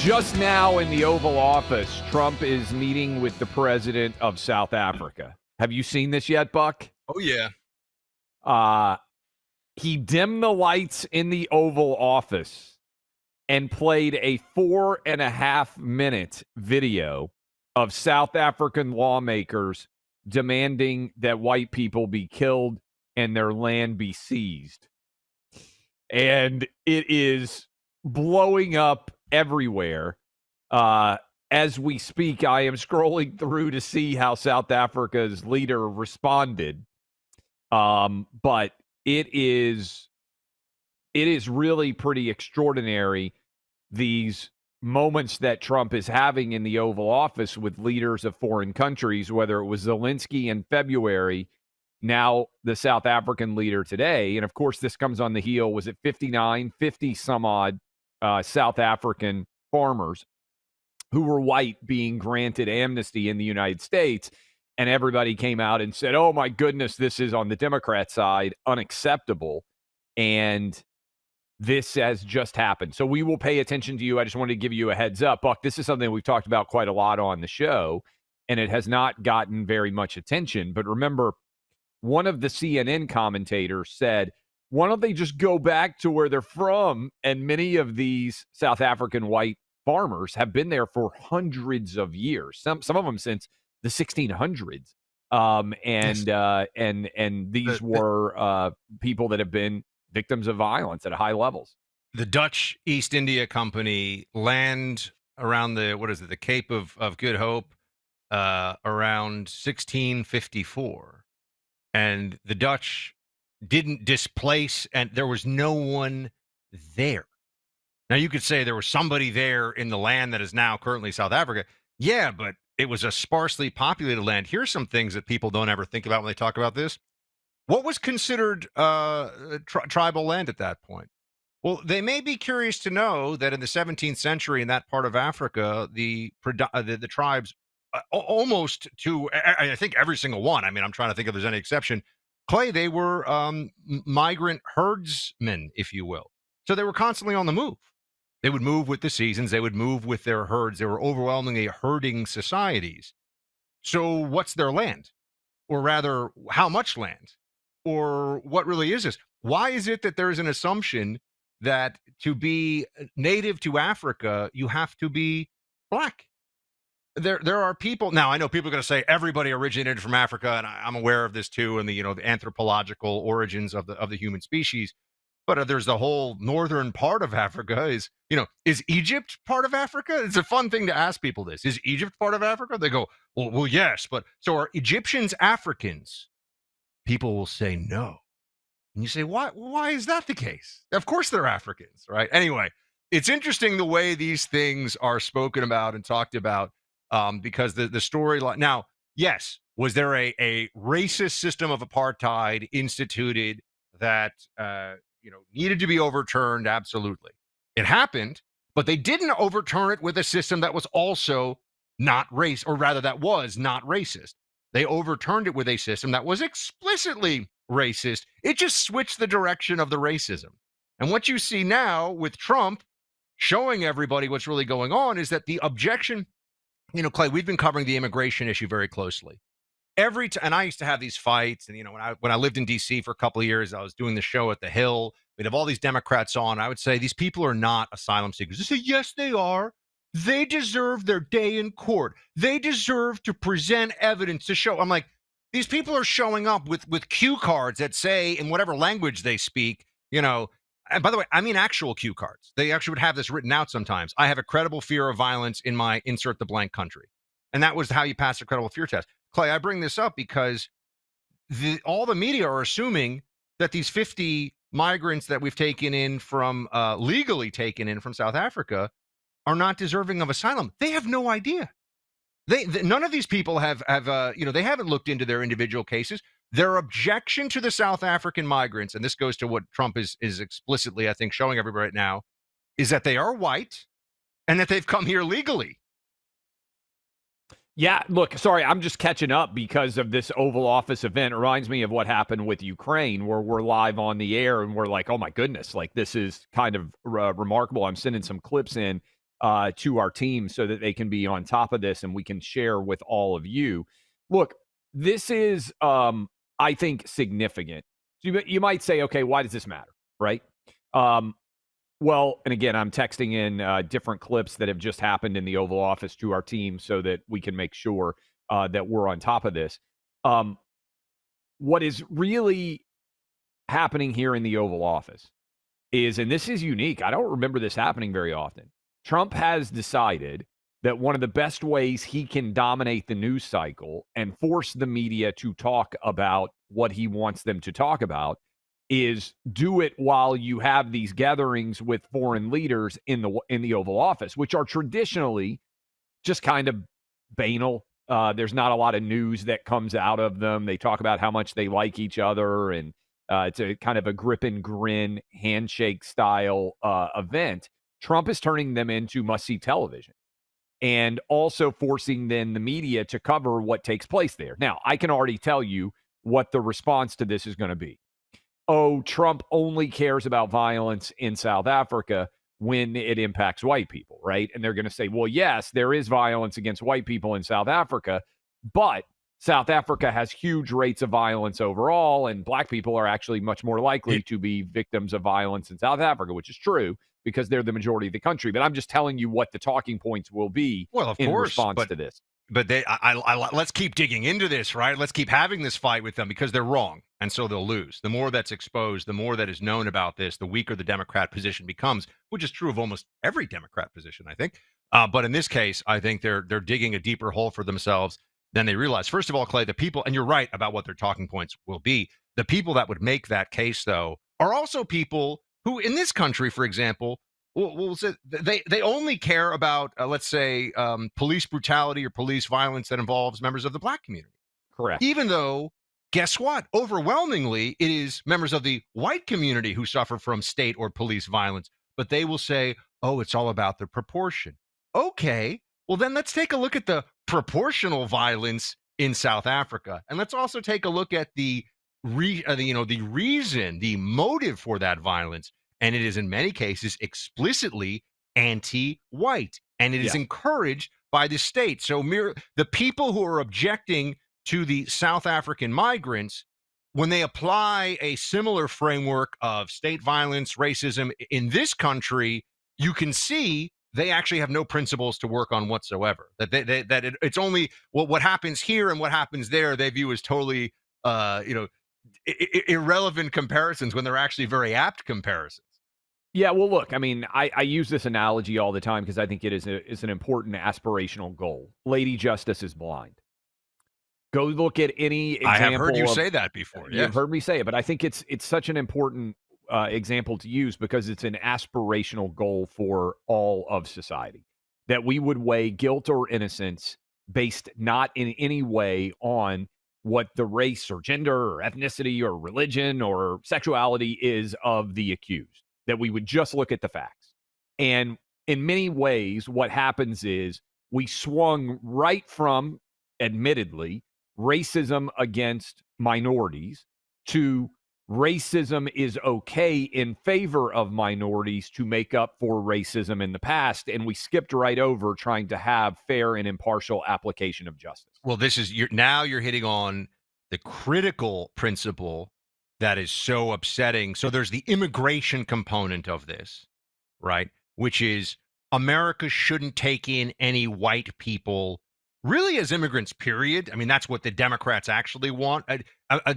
Just now in the Oval Office, Trump is meeting with the president of South Africa. Have you seen this yet, Buck? Oh, yeah. He dimmed the lights in the Oval Office and played a 4.5-minute video of South African lawmakers demanding that white people be killed and their land be seized. And it is blowing up everywhere. As we speak, I am scrolling through to see how South Africa's leader responded. But it is really pretty extraordinary, these moments that Trump is having in the Oval Office with leaders of foreign countries, whether it was Zelensky in February, now the South African leader today. And of course, this comes on the heel, was it 50 some odd South African farmers who were white being granted amnesty in the United States. And everybody came out and said, oh my goodness, this is on the Democrat side unacceptable. And this has just happened. So we will pay attention to you. I just wanted to give you a heads up. Buck, this is something we've talked about quite a lot on the show, and it has not gotten very much attention. But remember, one of the CNN commentators said, why don't they just go back to where they're from? And many of these South African white farmers have been there for hundreds of years, some of them since the 1600s. And these were people that have been victims of violence at high levels. The Dutch East India Company land around the Cape of Good Hope around 1654. And the Dutch didn't displace, and there was no one there. Now, you could say there was somebody there in the land that is now currently South Africa. Yeah, but it was a sparsely populated land. Here's some things that people don't ever think about when they talk about this. What was considered tribal land at that point? Well, they may be curious to know that in the 17th century in that part of Africa, the tribes, almost to, I think every single one, I mean, I'm trying to think if there's any exception, Clay, they were migrant herdsmen, if you will. So they were constantly on the move. They would move with the seasons. They would move with their herds. They were overwhelmingly herding societies. So what's their land? Or rather, how much land? Or what really is this? Why is it that there's an assumption that to be native to Africa, you have to be black? There are people now. I know people are going to say everybody originated from Africa, and I'm aware of this too, and the anthropological origins of the human species. But there's the whole northern part of Africa. Is Egypt part of Africa? It's a fun thing to ask people this. Is Egypt part of Africa? They go, well, yes, but so are Egyptians Africans? People will say no. And you say, why is that the case? Of course they're Africans, right? Anyway, it's interesting the way these things are spoken about and talked about, because the storyline. Now, yes, was there a racist system of apartheid instituted that needed to be overturned? Absolutely. It happened, but they didn't overturn it with a system that was also not race, or rather that was not racist. They overturned it with a system that was explicitly racist. It just switched the direction of the racism. And what you see now with Trump showing everybody what's really going on is that the objection, Clay, we've been covering the immigration issue very closely. And I used to have these fights, and when I lived in D.C. for a couple of years, I was doing the show at the Hill. We'd have all these Democrats on. I would say these people are not asylum seekers. They say, yes, they are. They deserve their day in court. They deserve to present evidence to show. I'm like, these people are showing up with cue cards that say, in whatever language they speak, and by the way, I mean actual cue cards. They actually would have this written out sometimes. I have a credible fear of violence in my insert the blank country. And that was how you pass a credible fear test. Clay, I bring this up because all the media are assuming that these 50 migrants that we've taken in from, legally taken in from South Africa, are not deserving of asylum. They have no idea. None of these people have they haven't looked into their individual cases. Their objection to the South African migrants, and this goes to what Trump is explicitly, I think, showing everybody right now, is that they are white and that they've come here legally. Yeah, look, sorry, I'm just catching up because of this Oval Office event. It reminds me of what happened with Ukraine, where we're live on the air and we're like, oh my goodness, like this is kind of remarkable. I'm sending some clips in to our team so that they can be on top of this and we can share with all of you. Look, this is, I think, significant. So you might say, okay, why does this matter, right? Well, and again, I'm texting in different clips that have just happened in the Oval Office to our team so that we can make sure that we're on top of this. What is really happening here in the Oval Office is, and this is unique, I don't remember this happening very often. Trump has decided that one of the best ways he can dominate the news cycle and force the media to talk about what he wants them to talk about is do it while you have these gatherings with foreign leaders in the Oval Office, which are traditionally just kind of banal. There's not a lot of news that comes out of them. They talk about how much they like each other, and it's a kind of a grip and grin handshake style event. Trump is turning them into must-see television and also forcing then the media to cover what takes place there. Now, I can already tell you what the response to this is going to be. Oh, Trump only cares about violence in South Africa when it impacts white people, right? And they're going to say, well, yes, there is violence against white people in South Africa, but South Africa has huge rates of violence overall, and black people are actually much more likely to be victims of violence in South Africa, which is true because they're the majority of the country. But I'm just telling you what the talking points will be in response to this. But let's keep digging into this, right? Let's keep having this fight with them because they're wrong, and so they'll lose. The more that's exposed, the more that is known about this, the weaker the Democrat position becomes, which is true of almost every Democrat position, I think. But in this case, I think they're digging a deeper hole for themselves than they realize. First of all, Clay, the people, and you're right about what their talking points will be. The people that would make that case, though, are also people who, in this country, for example, we'll say they only care about, let's say, police brutality or police violence that involves members of the black community. Correct. Even though, guess what? Overwhelmingly, it is members of the white community who suffer from state or police violence. But they will say, oh, it's all about the proportion. Okay, well, then let's take a look at the proportional violence in South Africa. And let's also take a look at the reason, the motive for that violence. And it is in many cases explicitly anti-white, and it is encouraged by the state. So the people who are objecting to the South African migrants, when they apply a similar framework of state violence, racism in this country, you can see they actually have no principles to work on whatsoever. It's only what happens here and what happens there they view as totally irrelevant comparisons when they're actually very apt comparisons. Yeah, well, look, I mean, I use this analogy all the time because I think it is an important aspirational goal. Lady Justice is blind. Go look at any example. I have heard you say that before. You've heard me say it, but I think it's such an important example to use because it's an aspirational goal for all of society, that we would weigh guilt or innocence based not in any way on what the race or gender or ethnicity or religion or sexuality is of the accused, that we would just look at the facts. And in many ways, what happens is we swung right from, admittedly, racism against minorities to racism is okay in favor of minorities to make up for racism in the past. And we skipped right over trying to have fair and impartial application of justice. Well, you're hitting on the critical principle that is so upsetting. So there's the immigration component of this, right? Which is America shouldn't take in any white people really as immigrants, period. I mean, that's what the Democrats actually want.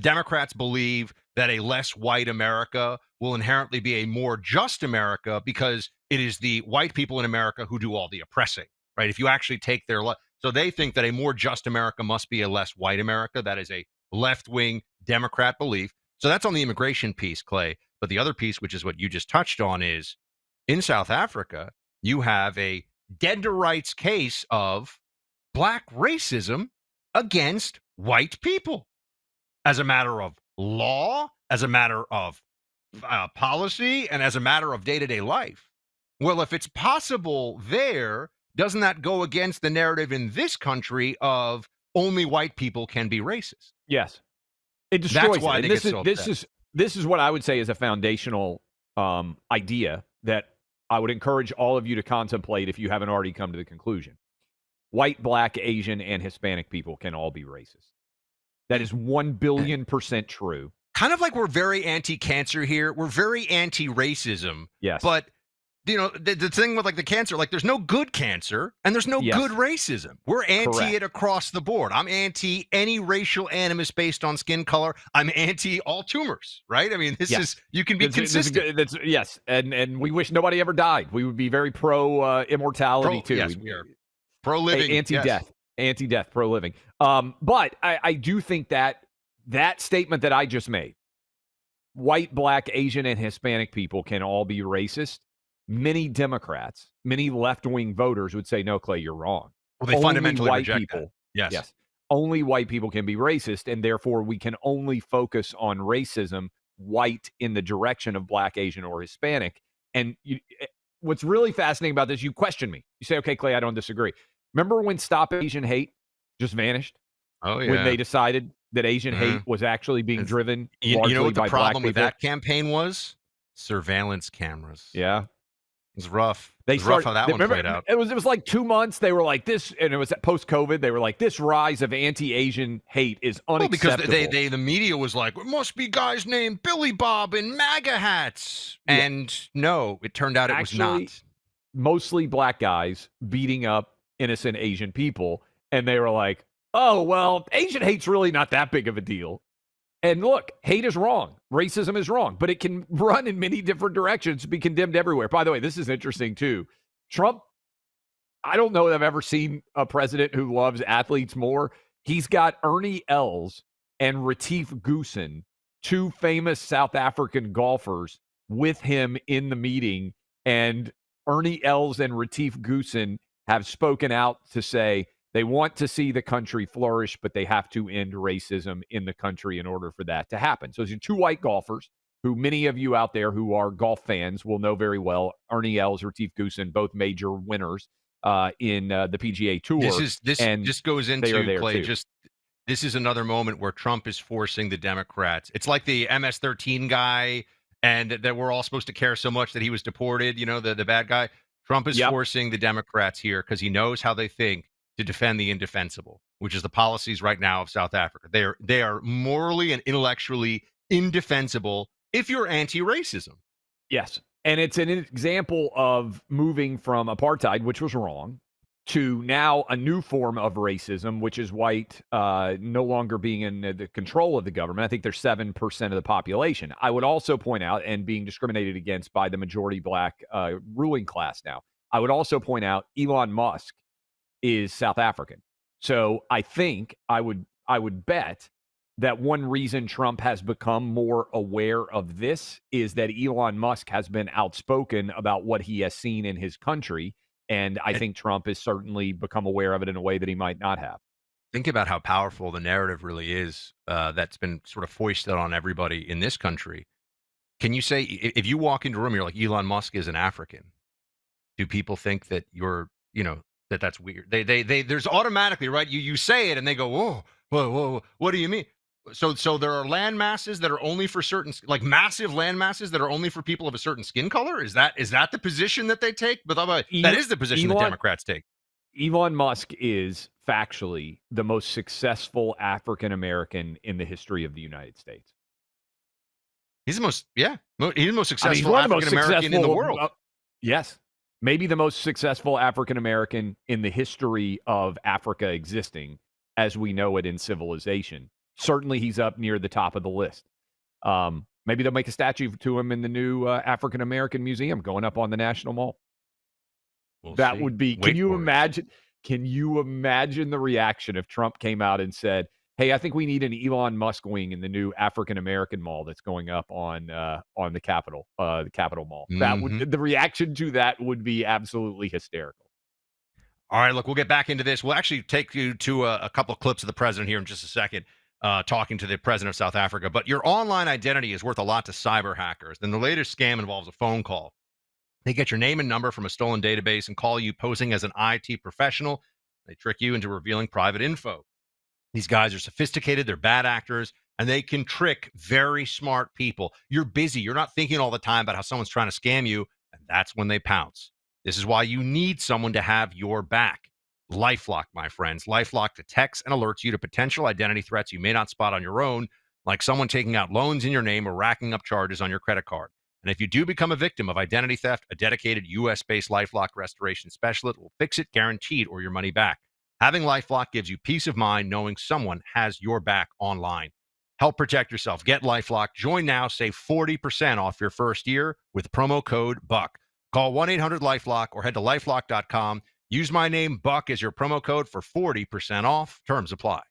Democrats believe that a less white America will inherently be a more just America because it is the white people in America who do all the oppressing, right? If you actually take their so they think that a more just America must be a less white America. That is a left-wing Democrat belief. So that's on the immigration piece, Clay. But the other piece, which is what you just touched on, is in South Africa, you have a dead to rights case of black racism against white people as a matter of law, as a matter of policy, and as a matter of day-to-day life. Well, if it's possible there, doesn't that go against the narrative in this country of only white people can be racist? Yes. It destroys That's why it. they get so upset. This is what I would say is a foundational idea that I would encourage all of you to contemplate if you haven't already come to the conclusion. White, black, Asian, and Hispanic people can all be racist. That is 1,000,000,000% true. Kind of like we're very anti-cancer here. We're very anti-racism. Yes. But, the thing with, like, the cancer, like, there's no good cancer and there's no good racism. We're anti it across the board. I'm anti any racial animus based on skin color. I'm anti all tumors, right? I mean, this is, you can be consistent. Yes. And we wish nobody ever died. We would be very pro immortality, too. Yes, we are. Pro-living. Anti-death. Yes. Anti-death, pro-living. But I do think that statement that I just made, white, black, Asian, and Hispanic people can all be racist. Many Democrats, many left-wing voters would say, no, Clay, you're wrong. Well, they fundamentally reject people. That. Yes. Only white people can be racist, and therefore we can only focus on racism white in the direction of black, Asian, or Hispanic. And what's really fascinating about this, you question me. You say, okay, Clay, I don't disagree. Remember when Stop Asian Hate just vanished? Oh, yeah. When they decided that Asian hate was actually being driven largely you know what the by problem black with people? that campaign was? Surveillance cameras. Yeah. It was rough. It was rough how that one played out. It was like 2 months. They were like this, and it was post-COVID. They were like, this rise of anti-Asian hate is unacceptable. Well, because the media was like, it must be guys named Billy Bob in MAGA hats. Yeah. And no, it turned out it was not. Mostly black guys beating up innocent Asian people, and they were like, oh, well, Asian hate's really not that big of a deal. And look, hate is wrong. Racism is wrong, but it can run in many different directions, be condemned everywhere. By the way, this is interesting too. Trump, I don't know that I've ever seen a president who loves athletes more. He's got Ernie Els and Retief Goosen, two famous South African golfers, with him in the meeting. And Ernie Els and Retief Goosen have spoken out to say they want to see the country flourish, but they have to end racism in the country in order for that to happen. So these are two white golfers who many of you out there who are golf fans will know very well. Ernie Els, Retief Goosen, both major winners in the PGA Tour. This goes into Clay. This is another moment where Trump is forcing the Democrats. It's like the MS-13 guy, and that we're all supposed to care so much that he was deported. The bad guy. Trump is forcing the Democrats here because he knows how they think to defend the indefensible, which is the policies right now of South Africa. They are morally and intellectually indefensible if you're anti-racism. Yes. And it's an example of moving from apartheid, which was wrong, to now a new form of racism, which is white no longer being in the control of the government. I think they're 7% of the population. I would also point out, and being discriminated against by the majority black ruling class now, I would also point out Elon Musk is South African. So I think I would bet that one reason Trump has become more aware of this is that Elon Musk has been outspoken about what he has seen in his country. And I think Trump has certainly become aware of it in a way that he might not have. Think about how powerful the narrative really is that's been sort of foisted on everybody in this country. Can you say, if you walk into a room, you're like, Elon Musk is an African, do people think that you're, that's weird? There's automatically, right? You say it and they go, whoa, what do you mean? So there are land masses that are only for certain, like massive land masses that are only for people of a certain skin color. Is that the position that they take? But that is the position that Democrats take. Elon Musk is factually the most successful African American in the history of the United States. He's the most successful African American in the world. Yes. Maybe the most successful African American in the history of Africa existing as we know it in civilization. Certainly he's up near the top of the list. Maybe they'll make a statue to him in the new African American Museum going up on the National Mall. That would be, can you imagine the reaction if Trump came out and said, hey, I think we need an Elon Musk wing in the new African American mall that's going up on the Capitol Mall. Mm-hmm. That would, the reaction to that would be absolutely hysterical. All right, look, we'll get back into this. We'll actually take you to a couple of clips of the president here in just a second, talking to the president of South Africa. But your online identity is worth a lot to cyber hackers. Then the latest scam involves a phone call. They get your name and number from a stolen database and call you posing as an IT professional. They trick you into revealing private info. These guys are sophisticated, they're bad actors, and they can trick very smart people. You're busy, you're not thinking all the time about how someone's trying to scam you, and that's when they pounce. This is why you need someone to have your back. LifeLock, my friends. LifeLock detects and alerts you to potential identity threats you may not spot on your own, like someone taking out loans in your name or racking up charges on your credit card. And if you do become a victim of identity theft, a dedicated U.S.-based LifeLock restoration specialist will fix it guaranteed or your money back. Having LifeLock gives you peace of mind knowing someone has your back online. Help protect yourself. Get LifeLock. Join now. Save 40% off your first year with promo code BUCK. Call 1-800-LifeLock or head to lifelock.com. Use my name, Buck, as your promo code for 40% off. Terms apply.